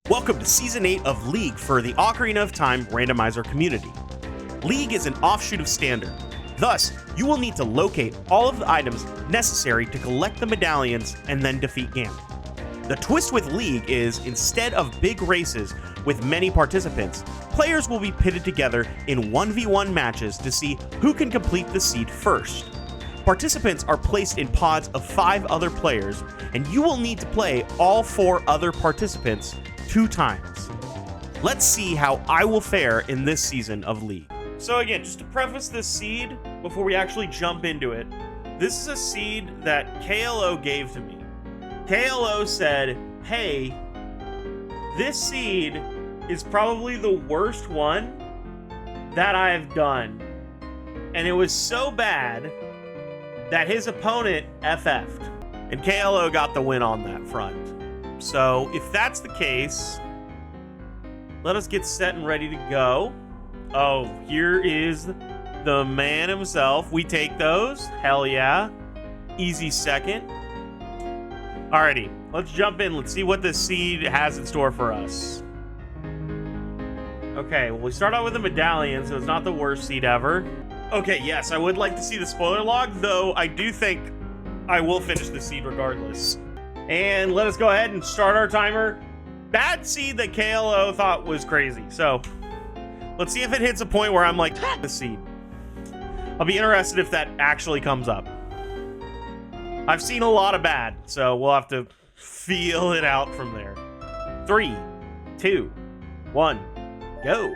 Welcome to Season 8 of League for the Ocarina of Time randomizer community. League is an offshoot of Standard. Thus, you will need to locate all of the items necessary to collect the medallions and then defeat Ganon. The twist with League is, instead of big races with many participants, players will be pitted together in 1v1 matches to see who can complete the seed first. Participants are placed in pods of 5 other players, and you will need to play all 4 other participants 2 times. Let's see how I will fare in this season of League. So again, just to preface this seed before we actually jump into it, this is a seed that KLO gave to me. KLO said, hey, this seed is probably the worst one that I've done. And it was so bad that his opponent FF'd. And KLO got the win on that front. So if that's the case, let us get set and ready to go. Oh, here is the man himself. We take those. Hell yeah. Easy second. Alrighty, let's jump in. Let's see what this seed has in store for us. Okay, well, we start out with a medallion, so it's not the worst seed ever. Okay, yes, I would like to see the spoiler log, though I do think I will finish the seed regardless. And let us go ahead and start our timer. Bad seed that KLO thought was crazy. So let's see if it hits a point where I'm like, the seed. I'll be interested if that actually comes up. I've seen a lot of bad, so we'll have to feel it out from there. 3, 2, 1, go.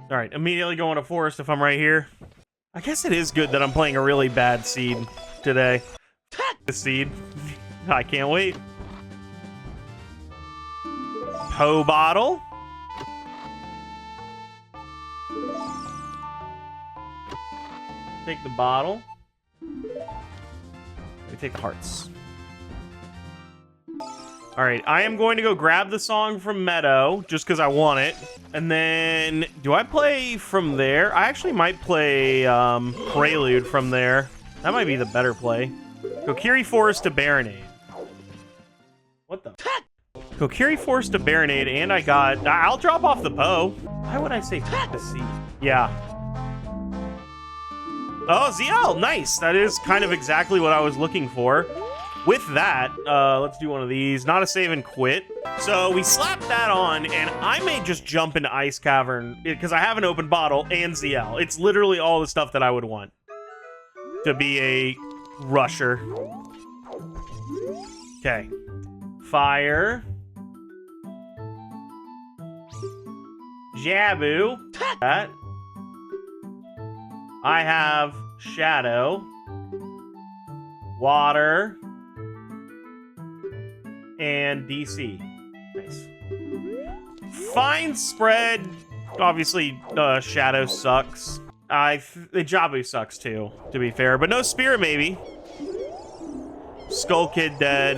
All right, immediately going to forest if I'm right here. I guess it is good that I'm playing a really bad seed today. The seed. I can't wait. Po bottle. Take the bottle. We take the hearts. All right, I am going to go grab the song from Meadow just because I want it. And then, do I play from there? I actually might play Prelude from there. That might be the better play. Kokiri Forest to Baronade. What the? Kokiri Forest to Baronade, and I'll drop off the bow. Why would I say the seed? Yeah. Oh, ZL, nice. That is kind of exactly what I was looking for. With that, let's do one of these. Not a save and quit. So we slap that on, and I may just jump into Ice Cavern because I have an open bottle and ZL. It's literally all the stuff that I would want to be a rusher. Okay. Fire. Jabu. That. I have Shadow. Water. And DC. Nice. Fine spread. Obviously, Shadow sucks. Jabu sucks too, to be fair. But no Spirit, maybe. Skull Kid dead.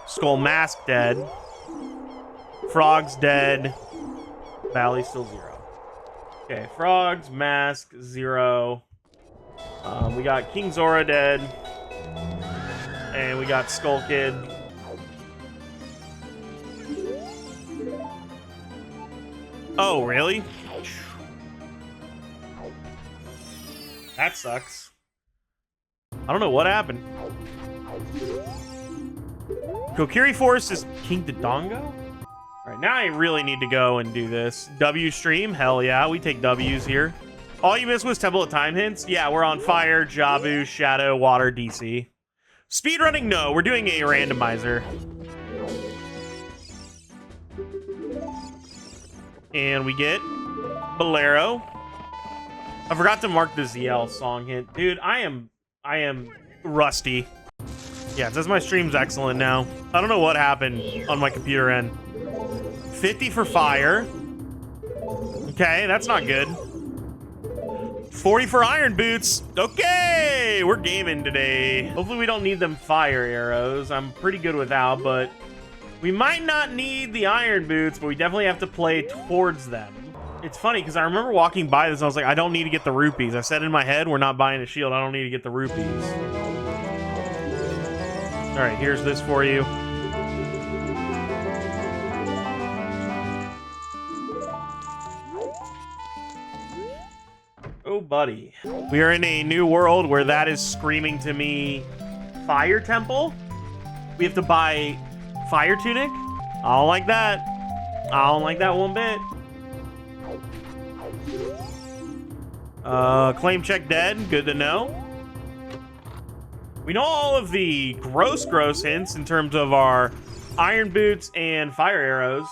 Skull Mask dead. Frog's dead. Valley still 0. Okay, Frogs, Mask, 0. We got King Zora dead. And we got Skull Kid. Oh, really? That sucks. I don't know what happened. Kokiri Forest is King Dodongo? Alright, now I really need to go and do this. W stream? Hell yeah, we take W's here. All you missed was Temple of Time hints? Yeah, we're on Fire, Jabu, Shadow, Water, DC. Speedrunning? No, we're doing a randomizer. And we get Bolero. I forgot to mark the ZL song hint. Dude, I am rusty. Yeah, it says my stream's excellent now. I don't know what happened on my computer end. 50 for fire. Okay, that's not good. 40 for iron boots. Okay, we're gaming today. Hopefully we don't need them fire arrows. I'm pretty good without, but we might not need the iron boots, but we definitely have to play towards them. It's funny because I remember walking by this and I was like, I don't need to get the rupees. I said in my head, we're not buying a shield. I don't need to get the rupees. All right, here's this for you. Oh, buddy. We are in a new world where that is screaming to me, Fire Temple? We have to buy Fire Tunic? I don't like that. I don't like that one bit. Claim check dead. Good to know. We know all of the gross hints in terms of our iron boots and fire arrows.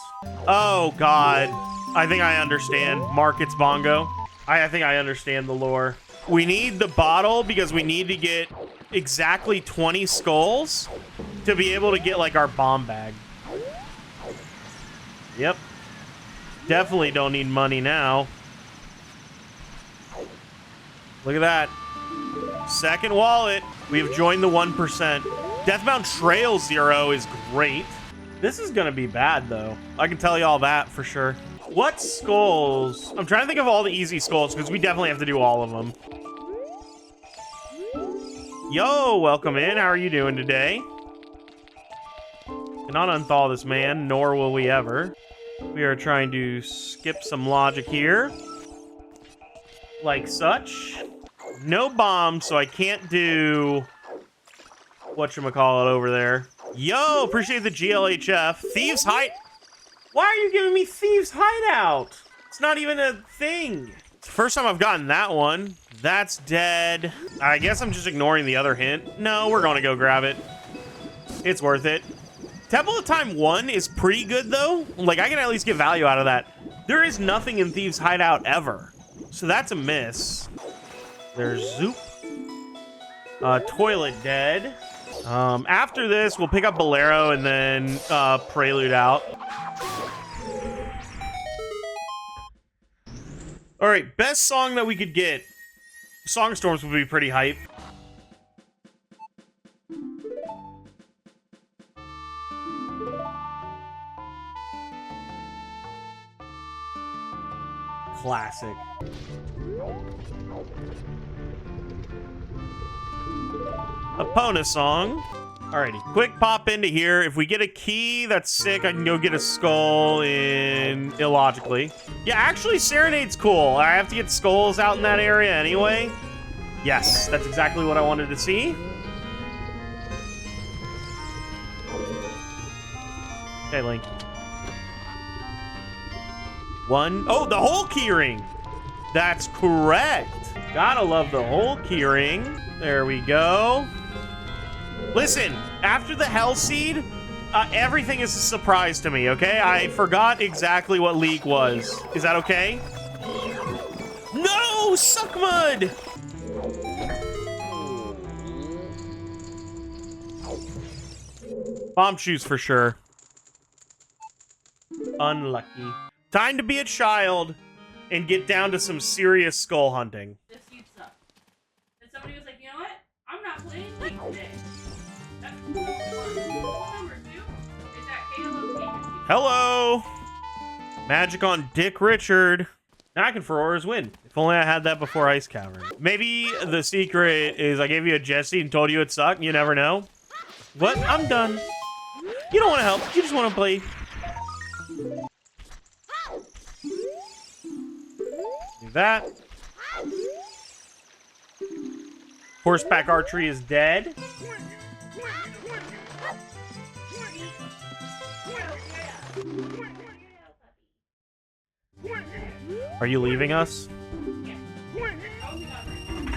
Oh, God. I think I understand. Markets Bongo. I think I understand the lore. We need the bottle because we need to get exactly 20 skulls to be able to get, like, our bomb bag. Yep. Definitely don't need money now. Look at that. Second wallet. We have joined the 1%. Deathbound Trail 0 is great. This is gonna be bad, though. I can tell you all that for sure. What skulls? I'm trying to think of all the easy skulls because we definitely have to do all of them. Yo, welcome in. How are you doing today? Cannot unthaw this man, nor will we ever. We are trying to skip some logic here. Like such. No bombs, so I can't do whatchamacallit over there. Yo, appreciate the GLHF. Thieves Hide... Why are you giving me Thieves Hideout? It's not even a thing. It's the first time I've gotten that one. That's dead. I guess I'm just ignoring the other hint. No, we're gonna go grab it. It's worth it. Temple of Time 1 is pretty good, though. Like, I can at least get value out of that. There is nothing in Thieves Hideout ever. So that's a miss. There's Zoop. Toilet dead. After this, we'll pick up Bolero and then Prelude out. All right, best song that we could get. Songstorms would be pretty hype. Classic. Epona song. Alrighty, quick pop into here. If we get a key that's sick, I can go get a skull in Illogically. Yeah, actually, Serenade's cool. I have to get skulls out in that area anyway. Yes, that's exactly what I wanted to see. Okay, Link. One. Oh, the whole key ring. That's correct. Gotta love the whole key ring. There we go. Listen, after the Hell Seed, everything is a surprise to me, okay? I forgot exactly what League was. Is that okay? No! Suck Mud! Bomb shoes for sure. Unlucky. Time to be a child and get down to some serious skull hunting. This feud sucks. And somebody was like, you know what? I'm not playing League today. That's cool. Number 2 is that Caleb's Gaming Feud. Hello! Magic on Dick Richard. Now I can for Aura's win. If only I had that before Ice Cavern. Maybe the secret is I gave you a Jesse and told you it sucked. You never know. What? I'm done. You don't want to help. You just want to play. Do that. Horseback archery is dead. Are you leaving us?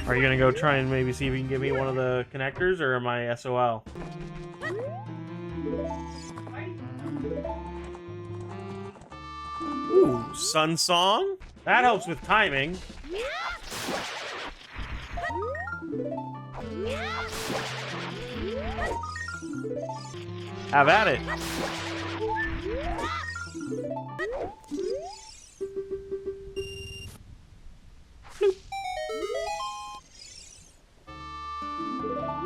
Are you gonna go try and maybe see if you can give me one of the connectors, or am I SOL? Ooh, Sun Song? That helps with timing. Have at it.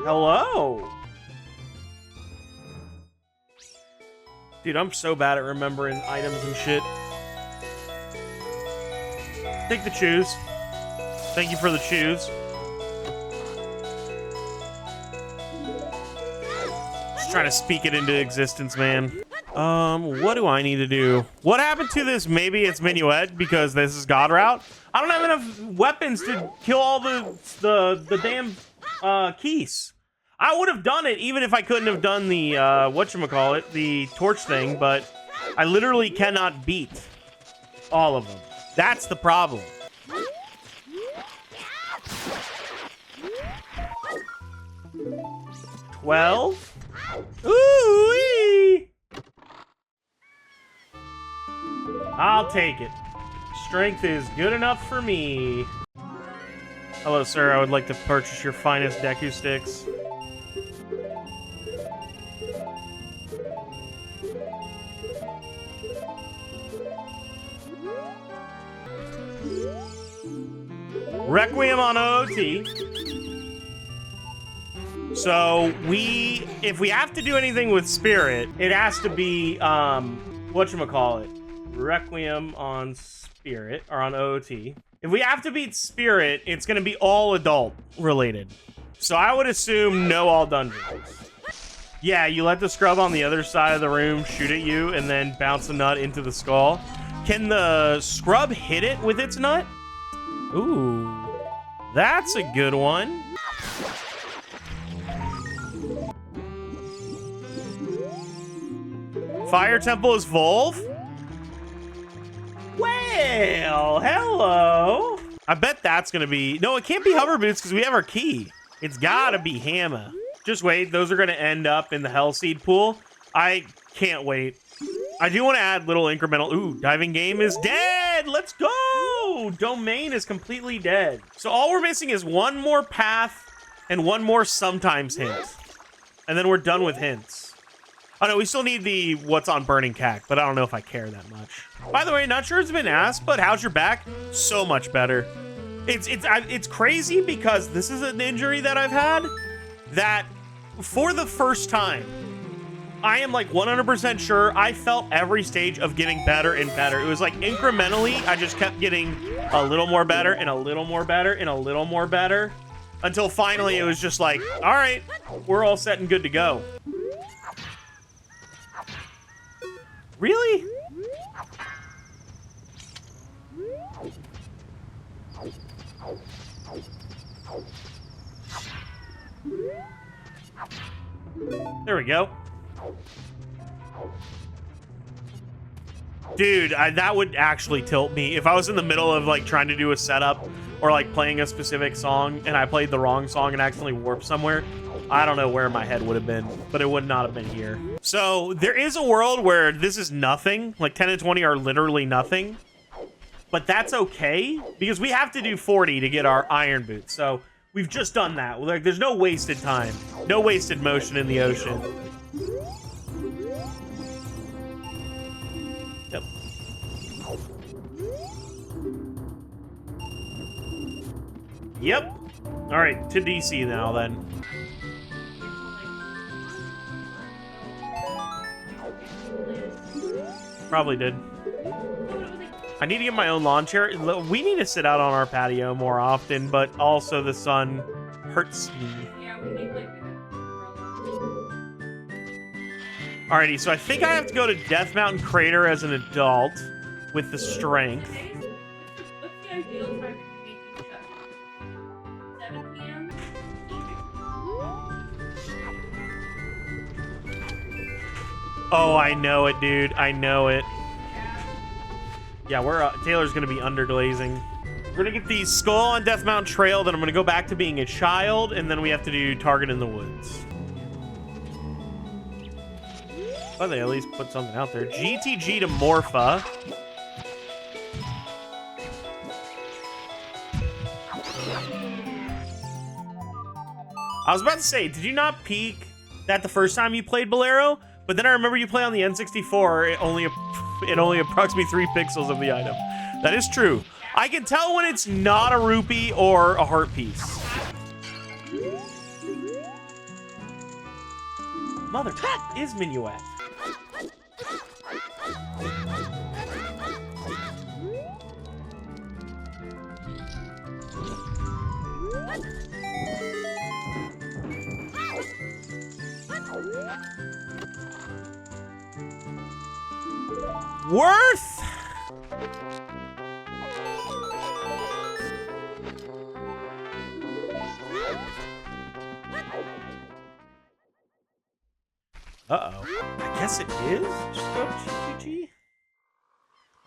Hello. Dude, I'm so bad at remembering items and shit. Take the shoes. Thank you for the shoes. trying to speak it into existence, man. What do I need to do? What happened to this? Maybe it's Minuet because this is God route. I don't have enough weapons to kill all the damn keys. I would have done it even if I couldn't have done the whatchamacallit, the torch thing, but I literally cannot beat all of them. That's the problem. $12. Ooh-wee! I'll take it. Strength is good enough for me. Hello, sir. I would like to purchase your finest Deku sticks. Requiem on OOT. So if we have to do anything with Spirit, it has to be whatchamacallit, Requiem on Spirit or on OOT. If we have to beat Spirit, it's gonna be all adult related. So I would assume no all dungeons. Yeah, you let the scrub on the other side of the room shoot at you and then bounce a nut into the skull. Can the scrub hit it with its nut? Ooh, that's a good one. Fire Temple is Volve? Well, hello. I bet that's gonna be... No, it can't be Hover Boots because we have our key. It's gotta be Hammer. Just wait, those are gonna end up in the Hellseed pool. I can't wait. I do want to add little incremental... Ooh, Diving Game is dead! Let's go! Domain is completely dead. So all we're missing is one more path and one more sometimes hint. And then we're done with hints. Oh no, we still need the what's on Burning Cack, but I don't know if I care that much. By the way, not sure it's been asked, but how's your back? So much better. It's crazy because this is an injury that I've had that for the first time, I am like 100% sure I felt every stage of getting better and better. It was like incrementally, I just kept getting a little more better and a little more better and a little more better until finally it was just like, all right, we're all set and good to go. Really? There we go. Dude, that would actually tilt me. If I was in the middle of like trying to do a setup or like playing a specific song and I played the wrong song and accidentally warped somewhere, I don't know where my head would have been, but it would not have been here. So there is a world where this is nothing. Like 10 and 20 are literally nothing. But that's okay because we have to do 40 to get our iron boots. So we've just done that. Like there's no wasted time. No wasted motion in the ocean. Yep. Yep. All right, to DC now then. Probably did. I need to get my own lawn chair. We need to sit out on our patio more often, but also the sun hurts me. Yeah, we need like Alrighty, so I think I have to go to Death Mountain Crater as an adult with the strength. What's the ideal time to be shut? 7 p.m. Oh, I know it, dude. I know it. Yeah, we're Taylor's gonna be underglazing. We're gonna get the skull on Death Mountain Trail, then I'm gonna go back to being a child, and then we have to do Target in the Woods. Oh, they at least put something out there. GTG to Morpha. I was about to say, did you not peak that the first time you played Bolero? But then I remember you play on the N64, it only approximately 3 pixels of the item. That is true. I can tell when it's not a rupee or a heart piece. Mother is Minuet. worth. Uh-oh. I guess it is? Just go GGG.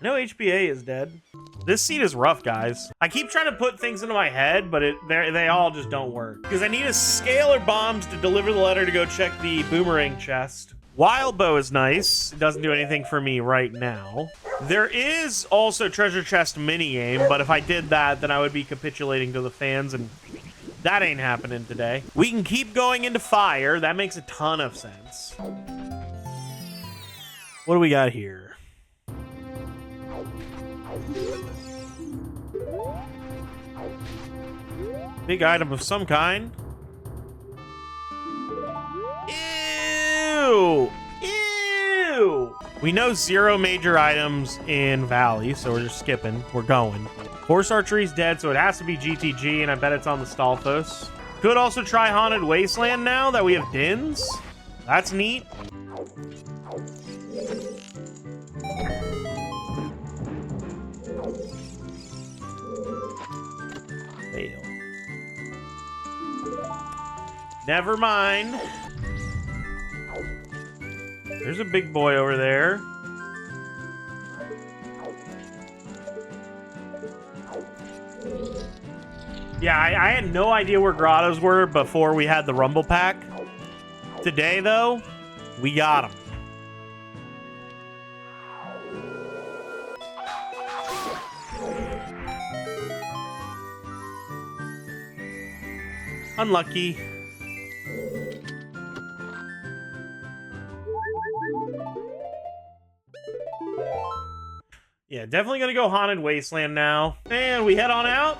No, HBA is dead. This seed is rough, guys. I keep trying to put things into my head, but they all just don't work. Because I need a scalar bombs to deliver the letter to go check the boomerang chest. Wild bow is nice. It doesn't do anything for me right now. There is also treasure chest minigame, but if I did that, then I would be capitulating to the fans, and that ain't happening today. We can keep going into fire. That makes a ton of sense. What do we got here? Big item of some kind. Ew! Ew! We know 0 major items in Valley, so we're just skipping. We're going. Horse archery's dead, so it has to be GTG, and I bet it's on the Stalfos. Could also try Haunted Wasteland now that we have Dins. That's neat. Fail. Never mind. There's a big boy over there. Yeah, I had no idea where grottos were before we had the Rumble Pack. Today, though, we got them. Unlucky. Yeah, definitely gonna go Haunted Wasteland now. And we head on out,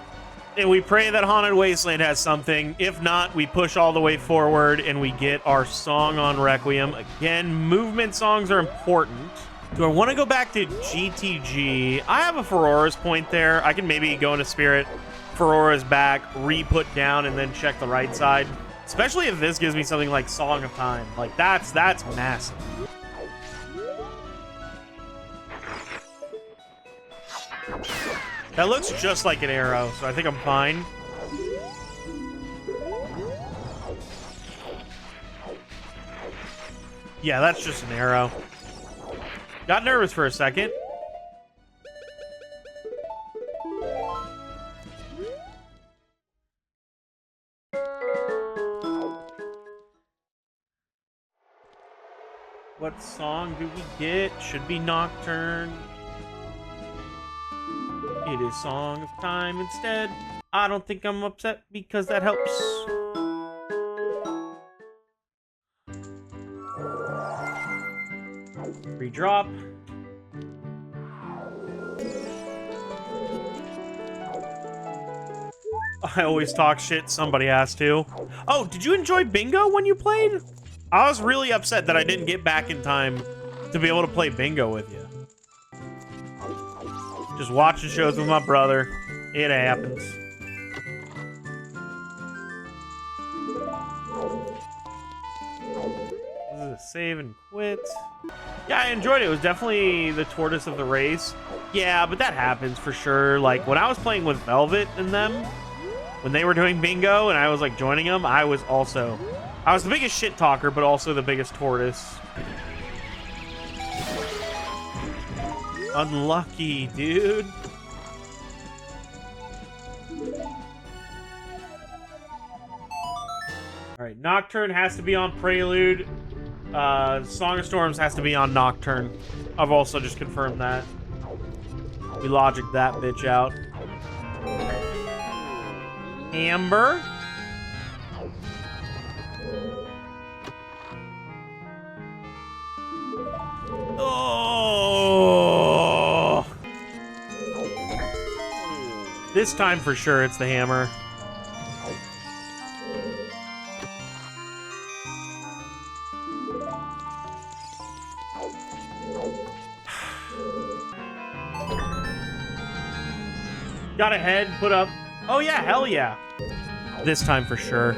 and we pray that Haunted Wasteland has something. If not, we push all the way forward, and we get our song on Requiem. Again, movement songs are important. Do I want to go back to GTG? I have a Ferora's point there. I can maybe go into Spirit, Ferora's back, re-put down, and then check the right side. Especially if this gives me something like Song of Time. Like, that's massive. That looks just like an arrow, so I think I'm fine. Yeah, that's just an arrow. Got nervous for a second. What song do we get? Should be Nocturne. It is Song of Time instead. I don't think I'm upset because that helps. Redrop. I always talk shit. Somebody has to. Oh, did you enjoy bingo when you played? I was really upset that I didn't get back in time to be able to play bingo with you. Just watching shows with my brother. It happens. This is a save and quit. Yeah, I enjoyed it. It was definitely the tortoise of the race. Yeah, but that happens for sure. Like, when I was playing with Velvet and them, when they were doing bingo and I was, like, joining them, I was the biggest shit talker, but also the biggest tortoise. Unlucky, dude. Alright, Nocturne has to be on Prelude. Song of Storms has to be on Nocturne. I've also just confirmed that. We logicked that bitch out. Amber. Oh! This time for sure it's the hammer. Got a head, put up. Oh yeah, hell yeah. This time for sure.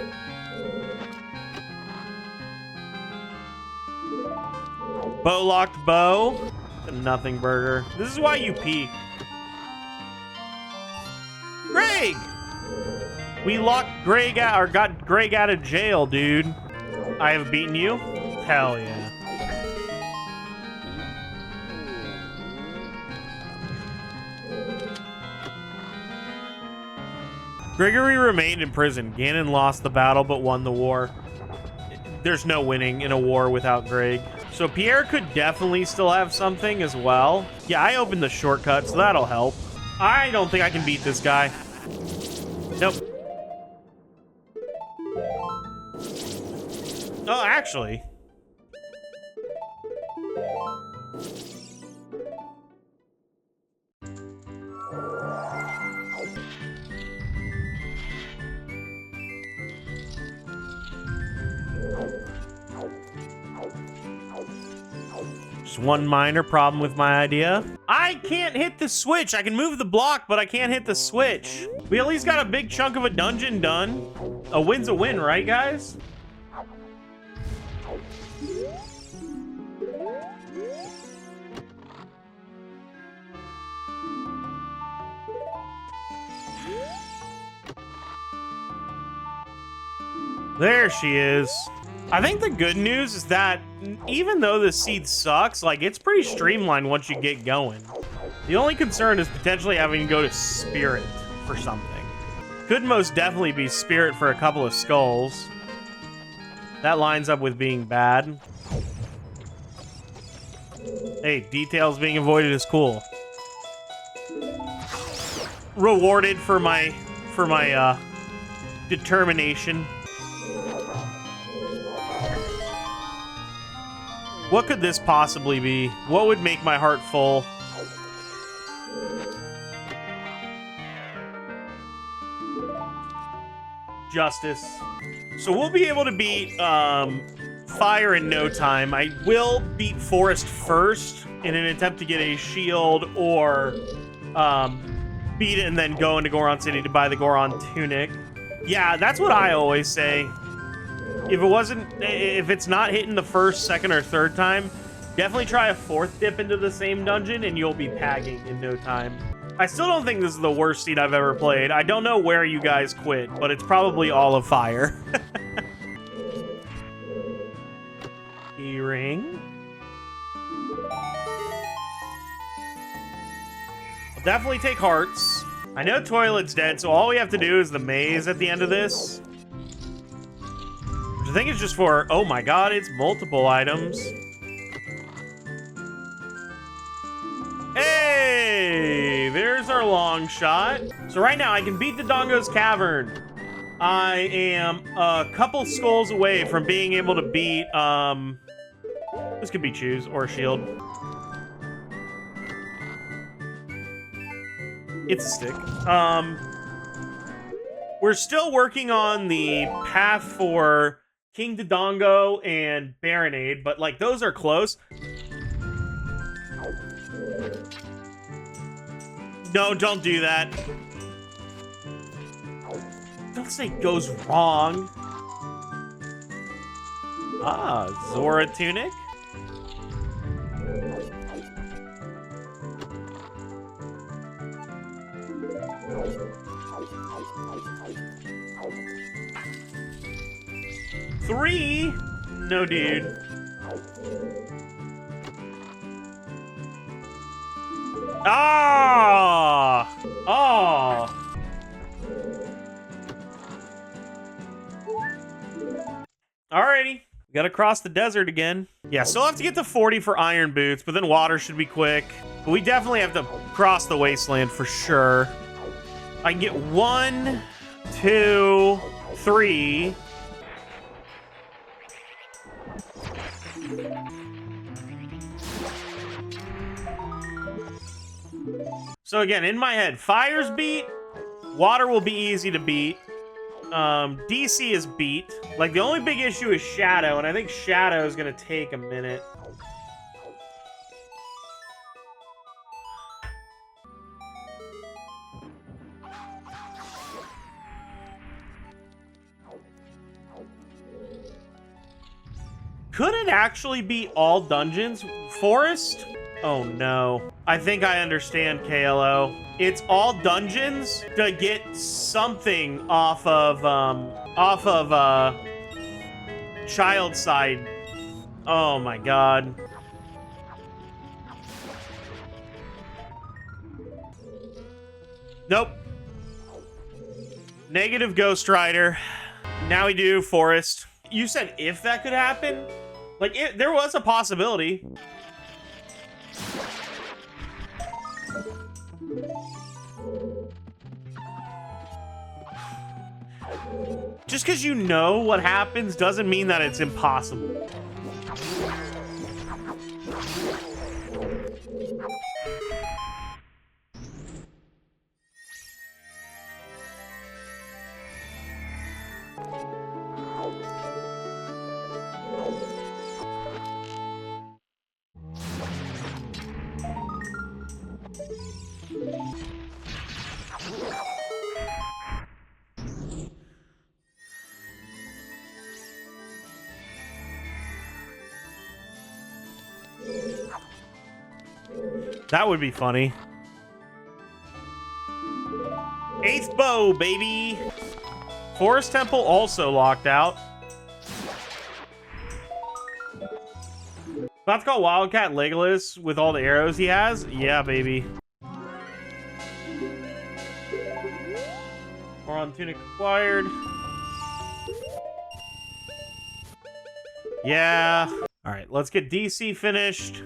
Bow locked bow. Nothing burger. This is why you peak. Greg! We locked Greg out, or got Greg out of jail, dude. I have beaten you? Hell yeah. Gregory remained in prison. Ganon lost the battle but won the war. There's no winning in a war without Greg. So Pierre could definitely still have something as well. Yeah, I opened the shortcut, so that'll help. I don't think I can beat this guy. Nope. Oh, actually. Just one minor problem with my idea. I can't hit the switch. I can move the block, but I can't hit the switch. We at least got a big chunk of a dungeon done. A win's a win, right, guys? There she is. I think the good news is that even though the seed sucks, like, it's pretty streamlined once you get going. The only concern is potentially having to go to Spirit for something. Could most definitely be Spirit for a couple of skulls. That lines up with being bad. Hey, details being avoided is cool. Rewarded for my determination. What could this possibly be? What would make my heart full? Justice. So we'll be able to beat Fire in no time. I will beat Forest first in an attempt to get a shield or beat it and then go into Goron City to buy the Goron Tunic. Yeah, that's what I always say. If it's not hitting the first, second, or third time, definitely try a fourth dip into the same dungeon and you'll be pagging in no time. I still don't think this is the worst seed I've ever played. I don't know where you guys quit, but it's probably all of Fire. Keyring. I'll definitely take hearts. I know Toilet's dead, so all we have to do is the maze at the end of this. I think it's just for, oh my god, it's multiple items. Hey, there's our long shot. So right now I can beat the Dongo's Cavern. I am a couple skulls away from being able to beat, this could be Choose or Shield. It's a stick. We're still working on the path for King Dodongo and Baronade, but like those are close. No, don't do that. Don't say goes wrong. Ah, Zora Tunic. Three? No, dude. Ah! Oh! Alrighty. Gotta cross the desert again. Yeah, still have to get to 40 for Iron Boots, but then water should be quick. But we definitely have to cross the wasteland for sure. I can get 1, 2, 3. So again, in my head, Fire's beat, water will be easy to beat, DC is beat. Like, the only big issue is Shadow, and I think Shadow is going to take a minute. Could it actually be all dungeons? Forest? Oh no. I think I understand, KLO. It's all dungeons to get something off of child side. Oh my god. Nope. Negative Ghost Rider. Now we do Forest. You said if that could happen? Like, there was a possibility. Just because you know what happens doesn't mean that it's impossible. That would be funny. 8th bow, baby. Forest Temple also locked out. That's called Wildcat Legolas with all the arrows he has. Yeah, baby. Moron Tunic acquired. Yeah. All right, let's get DC finished.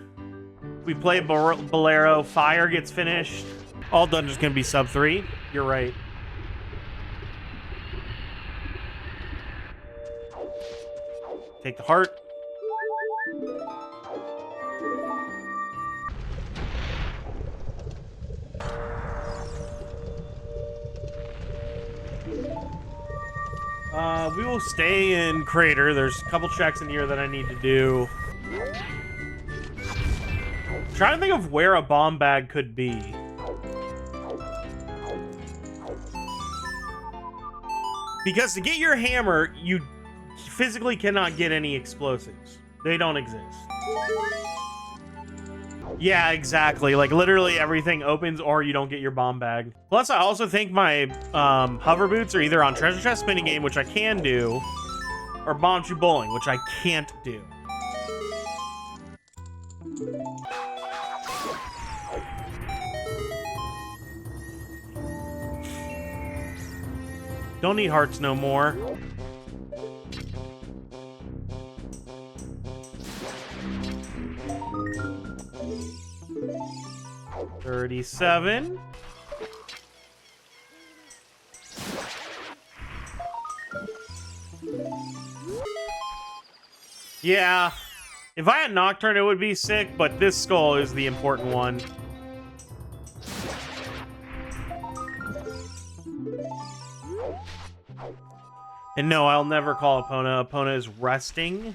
We play Bolero. Fire gets finished. All dungeons can be sub 3. You're right. Take the heart. We will stay in Crater. There's a couple checks in here that I need to do. Trying to think of where a bomb bag could be. Because to get your hammer, you physically cannot get any explosives. They don't exist. Yeah, exactly. Like, literally everything opens or you don't get your bomb bag. Plus, I also think my hover boots are either on treasure chest spinning game, which I can do, or bomb shoe bowling, which I can't do. Don't need hearts no more. $37. Yeah. If I had Nocturne, it would be sick, but this skull is the important one. And no, I'll never call Epona. Epona is resting.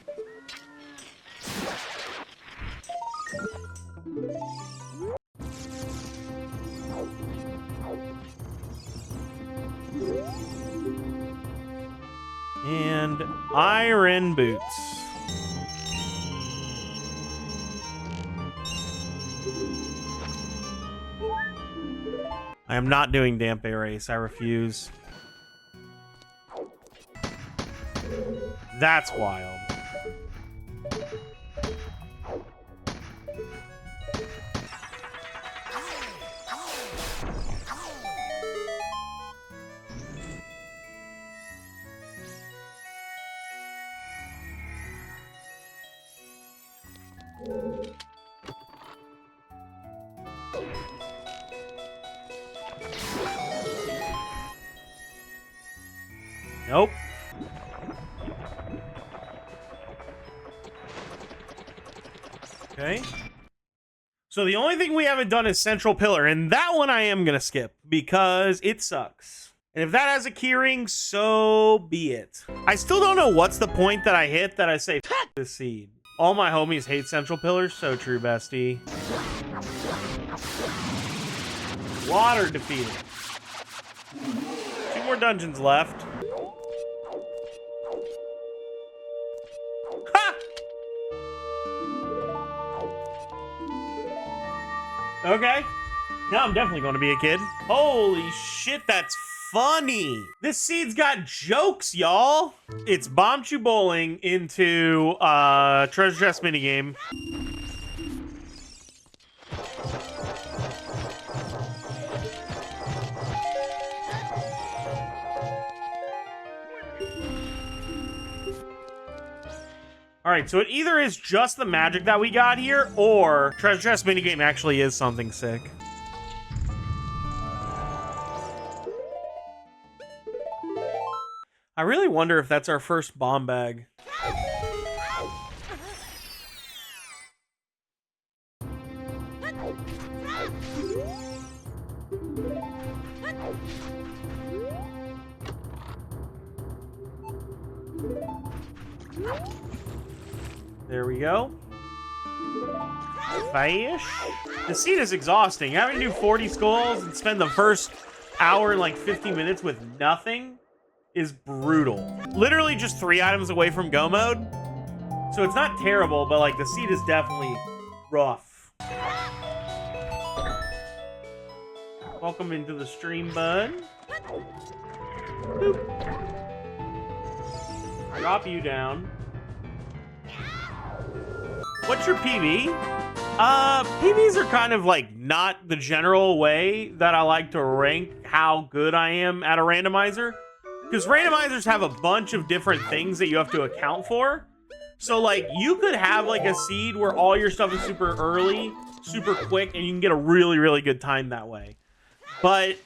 And iron boots. I am not doing Dampe Race. I refuse. That's wild. Nope. Okay. So the only thing we haven't done is Central Pillar, and that one I am gonna skip because it sucks. And if that has a keyring, so be it. I still don't know what's the point that I hit that I say F this seed. All my homies hate Central Pillars. So true, bestie. Water defeated. 2 more dungeons left. Ha! Okay. Now I'm definitely going to be a kid. Holy shit, that's funny. This seed's got jokes, y'all. It's Bomb Chew Bowling into treasure chest minigame. All right, so it either is just the magic that we got here, or treasure chest minigame actually is something sick. I really wonder if that's our first bomb bag. There we go. Fish. The seed is exhausting. Having to do 40 skulls and spend the first hour and like 50 minutes with nothing is brutal. Literally just 3 items away from go mode. So it's not terrible, but like the seed is definitely rough. Welcome into the stream, bud. Boop. Drop you down. What's your PB? PBs are kind of like not the general way that I like to rank how good I am at a randomizer. Because randomizers have a bunch of different things that you have to account for. So like you could have like a seed where all your stuff is super early, super quick, and you can get a really, really good time that way. But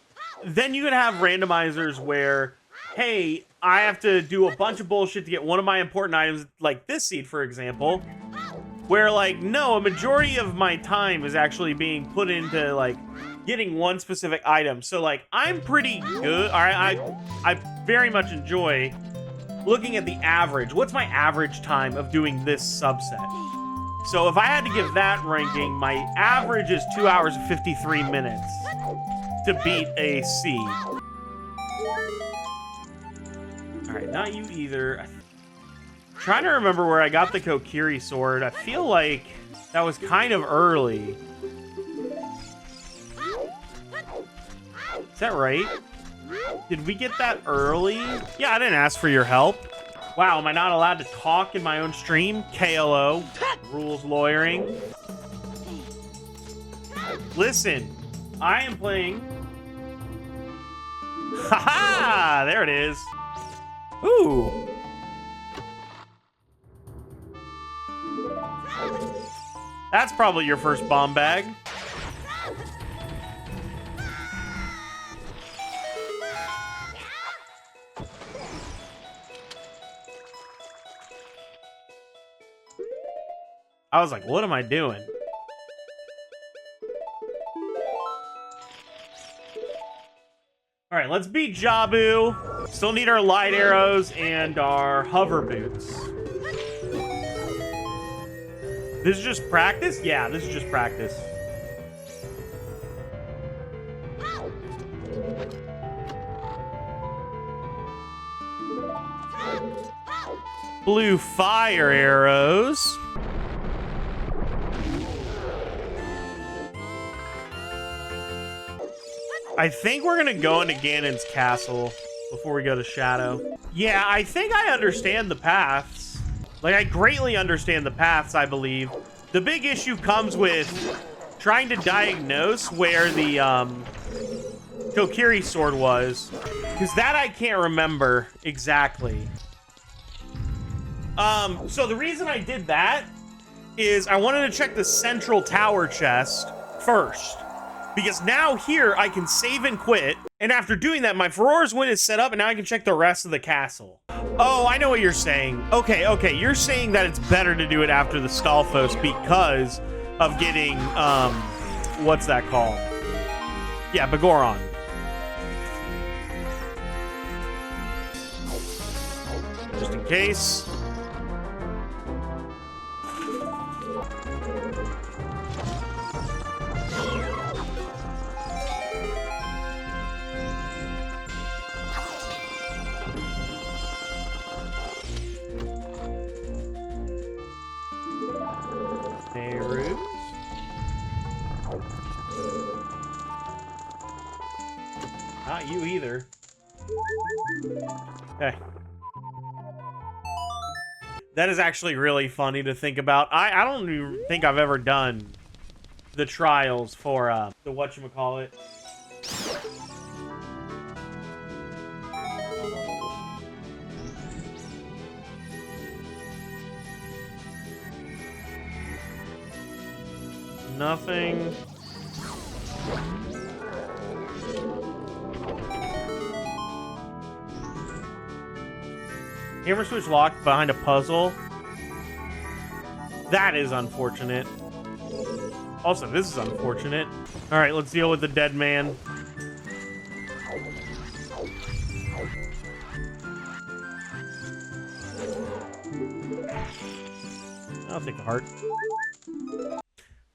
then you could have randomizers where, hey, I have to do a bunch of bullshit to get one of my important items, like this seed, for example. Where, like, no, a majority of my time is actually being put into, like, getting one specific item. So, like, I'm pretty good. All right, I very much enjoy looking at the average. What's my average time of doing this subset? So, if I had to give that ranking, my average is 2 hours and 53 minutes to beat a seed. All right, not you either. Trying to remember where I got the Kokiri sword. I feel like that was kind of early. Is that right? Did we get that early? Yeah, I didn't ask for your help. Wow, am I not allowed to talk in my own stream? KLO. Rules lawyering. Listen, I am playing. Haha! There it is. Ooh. That's probably your first bomb bag. I was like, what am I doing? All right, let's beat Jabu. Still need our light arrows and our hover boots. This is just practice? Yeah, this is just practice. Blue fire arrows. I think we're gonna go into Ganon's castle before we go to Shadow. Yeah, I think I understand the paths. Like, I greatly understand the paths, I believe. The big issue comes with trying to diagnose where the Kokiri sword was. Because that I can't remember exactly. So the reason I did that is I wanted to check the central tower chest first. Because now here I can save and quit. And after doing that, my Ferora's Wind is set up and now I can check the rest of the castle. Oh, I know what you're saying. Okay. You're saying that it's better to do it after the Stalfos because of getting, what's that called? Yeah, Bagoron. Just in case. Not you either. Okay. That is actually really funny to think about. I don't even think I've ever done the trials for the whatchamacallit. Nothing. Camera switch locked behind a puzzle. That is unfortunate. Also, this is unfortunate. All right, let's deal with the dead man. I'll take a heart.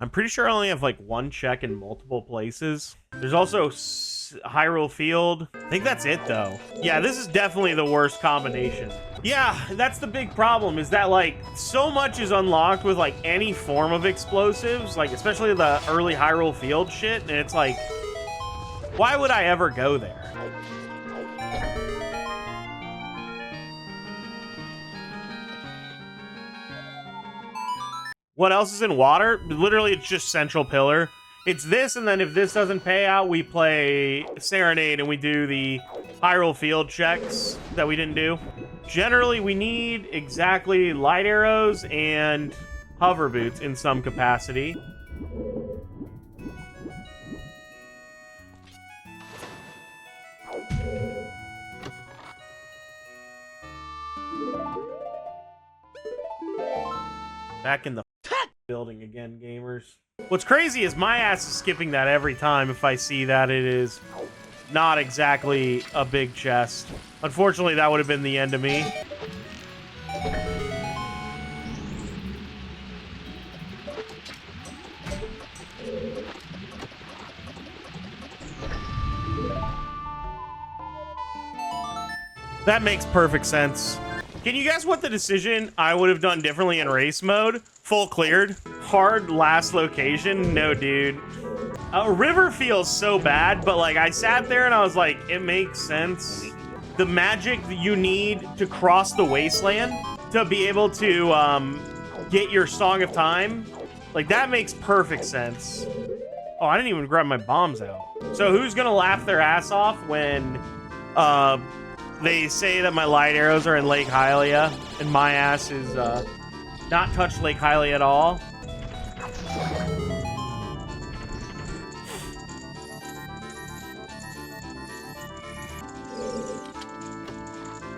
I'm pretty sure I only have like one check in multiple places. There's also Hyrule Field. I think that's it though. Yeah, this is definitely the worst combination. Yeah, that's the big problem, is that like so much is unlocked with like any form of explosives, like especially the early Hyrule Field shit, and it's like, why would I ever go there? What else is in water? Literally, it's just Central Pillar. It's this, and then if this doesn't pay out, we play Serenade and we do the Hyrule Field checks that we didn't do. Generally, we need exactly light arrows and hover boots in some capacity. Back in the building again, gamers. What's crazy is my ass is skipping that every time if I see that it is not exactly a big chest. Unfortunately, that would have been the end of me. That makes perfect sense. Can you guess what the decision I would have done differently in race mode? Full cleared. Hard last location? No, dude. River feels so bad, but like I sat there and I was like, it makes sense. The magic that you need to cross the wasteland to be able to get your Song of Time, like that makes perfect sense. Oh, I didn't even grab my bombs out. So who's gonna laugh their ass off when they say that my light arrows are in Lake Hylia and my ass is not touched Lake Hylia at all?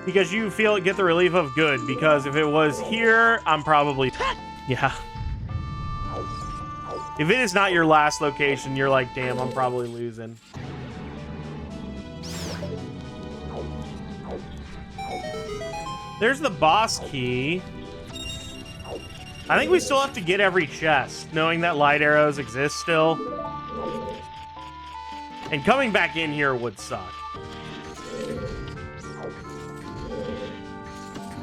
Because you get the relief of good, because if it was here, I'm probably... Yeah. If it is not your last location, you're like, damn, I'm probably losing. There's the boss key. I think we still have to get every chest, knowing that light arrows exist still. And coming back in here would suck.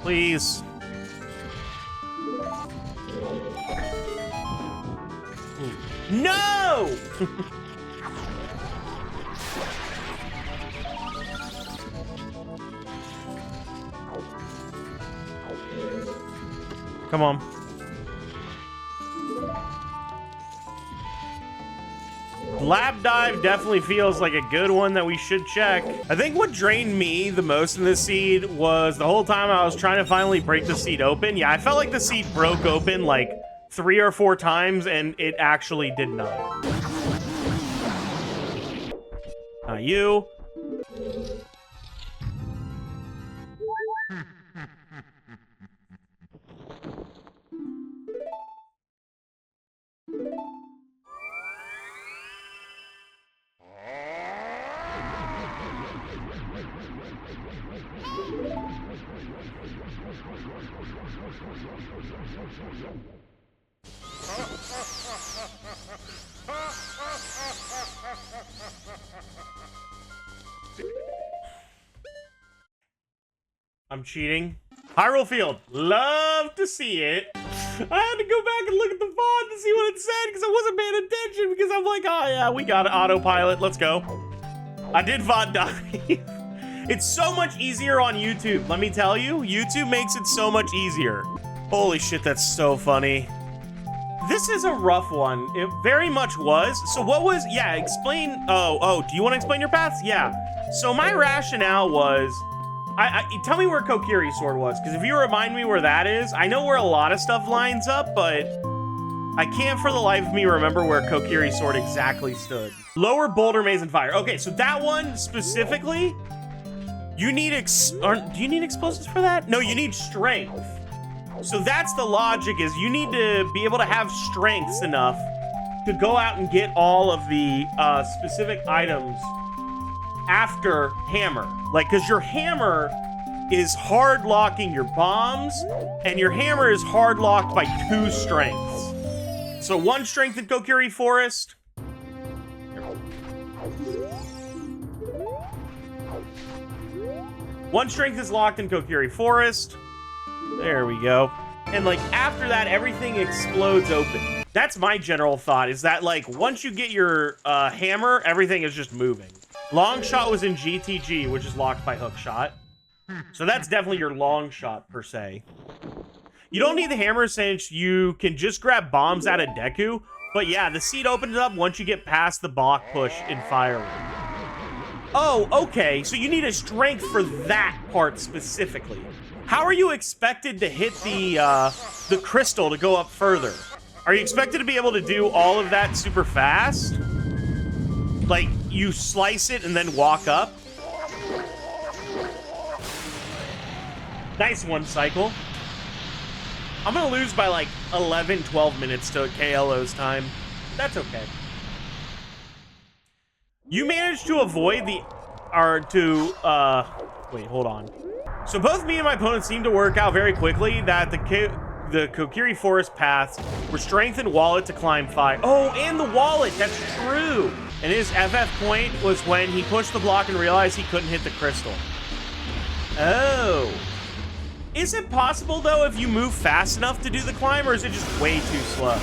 Please. No! Come on. Lab dive definitely feels like a good one that we should check. I think what drained me the most in this seed was the whole time I was trying to finally break the seed open. Yeah, I felt like the seed broke open like 3 or 4 times and it actually did not. Not you. I'm cheating. Hyrule Field. Love to see it. I had to go back and look at the font to see what it said because I wasn't paying attention because I'm like, oh yeah, we got it, autopilot, let's go. I did font dive. It's so much easier on YouTube, let me tell you. YouTube makes it so much easier. Holy shit, that's so funny. This is a rough one. It very much was. So what was, yeah, explain, oh, do you want to explain your paths? Yeah. So my rationale was, tell me where Kokiri Sword was, because if you remind me where that is, I know where a lot of stuff lines up, but I can't for the life of me remember where Kokiri Sword exactly stood. Lower Boulder Maze and Fire. Okay, so that one specifically, you need do you need explosives for that? No, you need strength. So that's the logic, is you need to be able to have strengths enough to go out and get all of the specific items after hammer. Like, because your hammer is hard locking your bombs, and your hammer is hard locked by 2 strengths. So 1 strength in Kokiri Forest. 1 strength is locked in Kokiri Forest. There we go. And like after that, everything explodes open. That's my general thought, is that like once you get your hammer, everything is just moving. Long shot was in GTG, which is locked by hook shot. So that's definitely your long shot per se. You don't need the hammer since you can just grab bombs out of Deku. But yeah, the seat opens up once you get past the block push in Firewood. Oh, okay. So you need a strength for that part specifically. How are you expected to hit the crystal to go up further? Are you expected to be able to do all of that super fast? Like, you slice it and then walk up? Nice 1 cycle. I'm gonna lose by like 11, 12 minutes to KLO's time. That's okay. You managed to avoid wait, hold on. So both me and my opponent seemed to work out very quickly that the Kokiri Forest paths were strength and wallet to climb 5. Oh, and the wallet, that's true. And his FF point was when he pushed the block and realized he couldn't hit the crystal. Oh. Is it possible, though, if you move fast enough to do the climb, or is it just way too slow?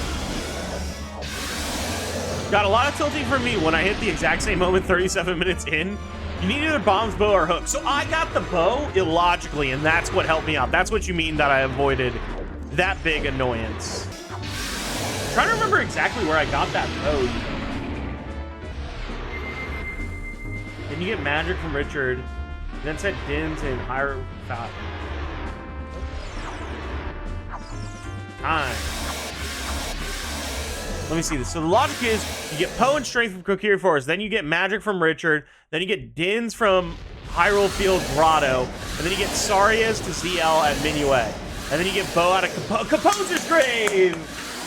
Got a lot of tilting from me when I hit the exact same moment 37 minutes in. You need either bombs, bow, or hook. So I got the bow illogically, and that's what helped me out. That's what you mean that I avoided that big annoyance. I'm trying to remember exactly where I got that bow. Then you get magic from Richard. Then set Dins and higher Falcon. Time. Let me see this. So the logic is you get Poe and Strength from Kokiri Forest, then you get Magic from Richard, then you get Dins from Hyrule Field Grotto, and then you get Sarias to ZL at Minuet. And then you get Bo out of Composer's Grave!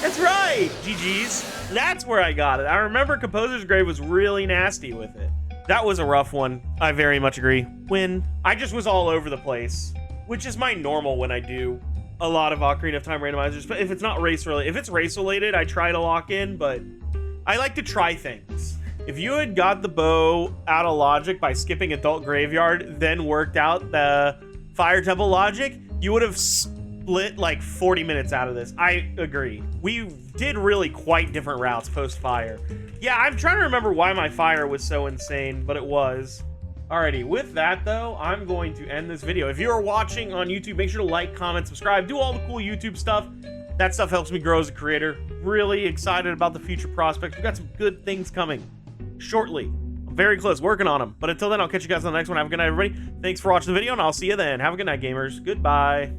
That's right! GG's. That's where I got it. I remember Composer's Grave was really nasty with it. That was a rough one. I very much agree. Win. I just was all over the place, which is my normal when I do a lot of Ocarina of Time randomizers. But if it's not race related, if it's race related, I try to lock in, but I like to try things. If you had got the bow out of logic by skipping Adult Graveyard, then worked out the Fire Temple logic, you would have split like 40 minutes out of this. I agree. We did really quite different routes post-Fire. Yeah, I'm trying to remember why my Fire was so insane, but it was. Alrighty, with that though, I'm going to end this video. If you're watching on YouTube, make sure to like, comment, subscribe, do all the cool YouTube stuff. That stuff helps me grow as a creator. Really excited about the future prospects. We've got some good things coming shortly. I'm very close, working on them. But until then, I'll catch you guys on the next one. Have a good night, everybody. Thanks for watching the video, and I'll see you then. Have a good night, gamers. Goodbye.